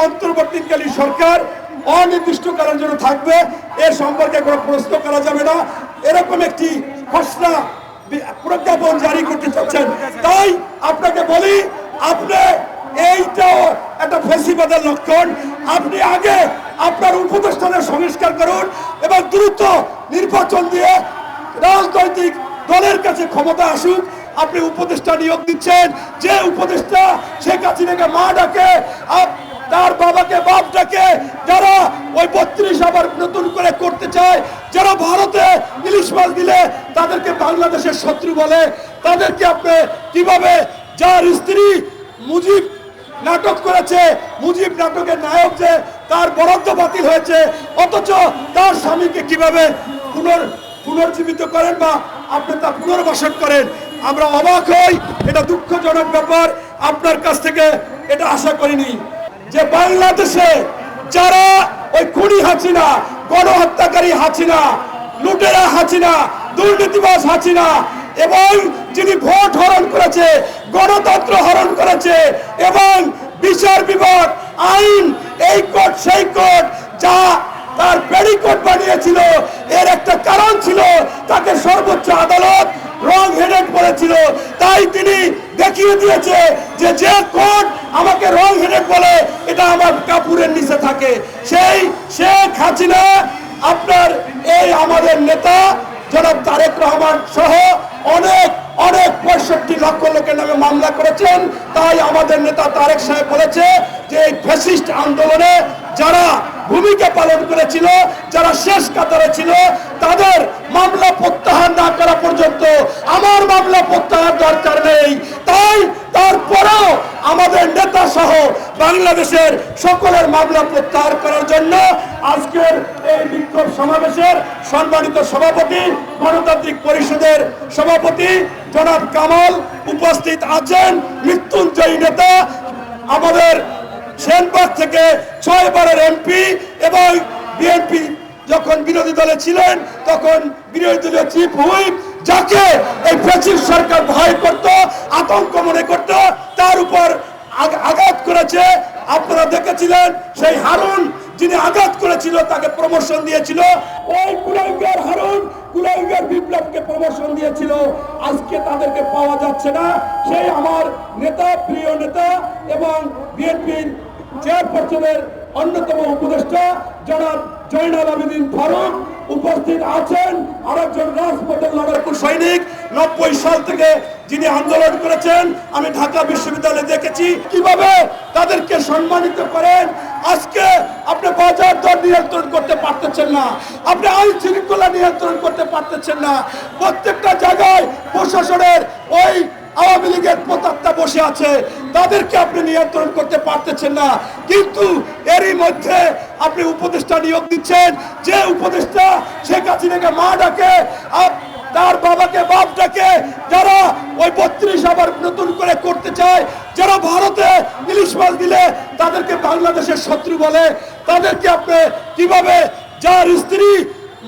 অন্তর্বর্তীকালীন সরকার অনির্দিষ্টকালের জন্য থাকবে এর সম্পর্কে কোনো প্রশ্ন করা যাবে না, এরকম একটি খসড়া প্রজ্ঞাপন জারি করতে চাচ্ছেন। তাই আপনাকে বলি, আপনি এইটাও একটা ফেসিবাদের লক্ষণ। আপনি আগে আপনার উপদেষ্টাদের সংস্কার করুন এবং দ্রুত নির্বাচন দিয়ে রাজনৈতিক দলের কাছে ক্ষমতা আসুক। আপনি উপদেষ্টা নিয়োগ দিচ্ছেন, যে উপদেষ্টা শেখ হাসিনাকে মা ডাকে, তার বাবাকে বাপ ডাকে, যারা ওই 32 আবার নতুন করে করতে চায়, যারা ভারতে ইলিশ মাছ দিলে তাদেরকে বাংলাদেশের শত্রু বলে, তাদেরকে আপনি কিভাবে, যার স্ত্রী মুজিব নাটক করেছে, মুজিব নাটকের নায়ক যে তার বরাদ্দ বাতিল হয়েছে, অথচ তার স্বামীকে কিভাবে পুনর্জীবিত করেন বা আপনি তা পুনর্বাসন করেন। আমরা অবাক হই, এটা দুঃখজনক ব্যাপার। আপনার কাছ থেকে এটা আশা করিনি যে বাংলাদেশে যারা ওই খুনি হাসিনা, গণহত্যাকারী হাসিনা, লুটেরা হাসিনা, দুর্নীতিবাজ হাসিনা এবং যিনি ভোট হরণ করেছে, গণতন্ত্র হরণ করেছে এবং বিচার বিভাগ, আইন, এই কোর্ট সেই কোর্ট যা তার পেডিকোট বানিয়েছিল, এর একটা কারণ ছিল, তাকে সর্বোচ্চ আদালত রং হেডেড করেছিল। তাই তিনি দেখিয়ে দিয়েছে যে যে কোর্ট আমাকে রং হেডেড বলে এটা আমার কাপড়ের নিচে থাকে। সেই শেখ হাসিনা আপনার এই আমাদের নেতা জনাব তারেক রহমান সহ অনেক 65 লক্ষ লোকের নামে মামলা করেছেন। তাই আমাদের নেতা তারেক সাহেব বলেছে যে এই ফ্যাসিস্ট আন্দোলনে যারা ভূমিকা পালন করেছিল, যারা শেষ কাতারে ছিল, তাদের মামলা প্রত্যাহার না করা পর্যন্ত আমার মামলা প্রত্যাহার দরকার নেই। তাই তারপরেও আমাদের নেতা সহ বাংলাদেশের সকলের মামলা প্রত্যাহার করার জন্য আজকের এই বিক্ষোভ সমাবেশের সম্মানিত সভাপতি, গণতান্ত্রিক পরিষদের সভাপতি জনাব কামাল উপস্থিত আছেন, মৃত্যুঞ্জয়ী নেতা, আমাদের সেনবাগ থেকে 6 বারের এমপি এবং বিএনপি যখন বিরোধী দলে ছিলেন তখন বিরোধী দলীয় চিফ হুইপ, যাকে এই ফ্যাসিস্ট সরকার ভয় করত, আতঙ্ক মনে করত, তার উপর আঘাত করেছে। আপনারা দেখেছিলেন সেই হারুন যিনি আঘাত করেছিল তাকে প্রমোশন দিয়েছিল, ওই কুলাঙ্গার হারুন কুলাঙ্গার বিপ্লবকে প্রমোশন দিয়েছিল। আজকে তাদেরকে পাওয়া যাচ্ছে না। সেই আমার নেতা, প্রিয় নেতা এবং বিএনপির চেয়ারপারসনের অন্যতম উপদেষ্টা জনাব জয়নাল আবেদিন ফারুক উপস্থিত আছেন। আরেকজন রাজপথের লড়াকু সৈনিক, 90 সাল থেকে যিনি আন্দোলন করেছেন, আমি ঢাকা বিশ্ববিদ্যালয়ে দেখেছি কিভাবে তাদেরকে সম্মানিত করেন। আজকে আপনি বাজার দর নিয়ন্ত্রণ করতে পারতেছেন না, আপনি আইন শৃঙ্খলা নিয়ন্ত্রণ করতে পারতেছেন না। প্রত্যেকটা জায়গায় প্রশাসনের ওই আওয়ামী লীগের প্রতাপটা বসে আছে, তাদেরকে আপনি নিয়ন্ত্রণ করতে পারতেছেন না। কিন্তু এরই মধ্যে আপনি উপদেষ্টা নিয়োগ দিচ্ছেন, যে উপদেষ্টা শেখ হাসিনাকে মা ডাকে, তার বাবাকে বাপ ডাকে, যারা ওই 32 আবার নতুন করে করতে চায়, যারা ভারতে ইলিশ মাছ দিলে তাদেরকে বাংলাদেশের শত্রু বলে, তাদেরকে আপনি কিভাবে, যার স্ত্রী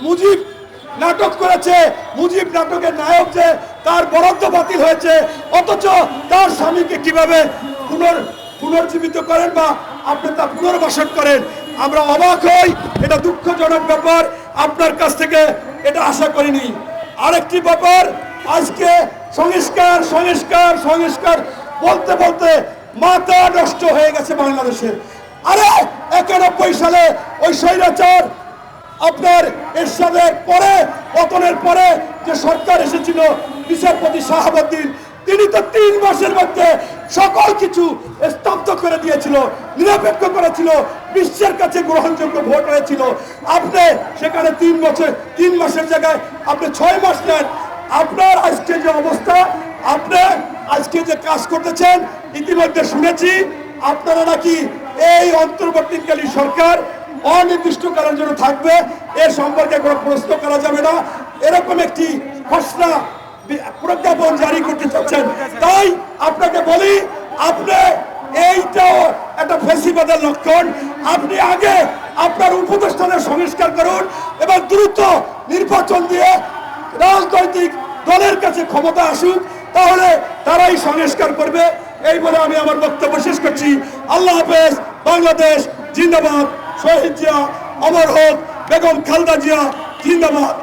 মুজিব নাটক করেছে, মুজিব নাটকের নায়ক যে তার বরাদ্দ বাতিল হয়েছে, অথচ তার স্বামীকে কিভাবে পুনর্জীবিত করেন বা আপনি তা পুনর্বাসন করেন। আমরা অবাক হই, এটা দুঃখজনক ব্যাপার। আপনার কাছ থেকে এটা আশা করিনি। আরেকটি ব্যাপার, আজকে সংস্কার সংস্কার সংস্কার বলতে বলতে মাথা নষ্ট হয়ে গেছে বাংলাদেশের। আরে 91 সালে ওই স্বৈরাচার আপনার এরশাদের পরে, পতনের পরে যে সরকার এসেছিল, বিচারপতি শাহাবুদ্দিন, তিনি তো 3 মাসের মধ্যে সকল কিছু স্তব্ধ করে দিয়েছিল, নিরপেক্ষ করেছিল, বিশ্বের কাছে গ্রহণযোগ্য ভোট হয়েছিল। আপনি সেখানে 3 মাসের জায়গায় আপনি 6 মাস নেন। আপনার আজকে যে অবস্থা, আপনি আজকে যে কাজ করতেছেন, ইতিমধ্যে শুনেছি আপনারা নাকি এই অন্তর্বর্তীকালীন সরকার অনির্দিষ্টকালের জন্য থাকবে, এর সম্পর্কে কোনো প্রশ্ন করা যাবে না, এরকম একটি খসড়া প্রজ্ঞাপন জারি করতে চাচ্ছেন। তাই আপনাকে বলি, আপনি এইটাও একটা ফেসিবাদের লক্ষণ। আপনি আগে আপনার উপদেষ্টাদের সংস্কার করুন এবং দ্রুত নির্বাচন দিয়ে রাজনৈতিক দলের কাছে ক্ষমতা আসুক, তাহলে তারাই সংস্কার করবে। এই বলে আমি আমার বক্তব্য শেষ করছি। আল্লাহ হাফেজ। বাংলাদেশ জিন্দাবাদ, শহীদ জিয়া অমর হোক, বেগম খালেদা জিয়া জিন্দাবাদ।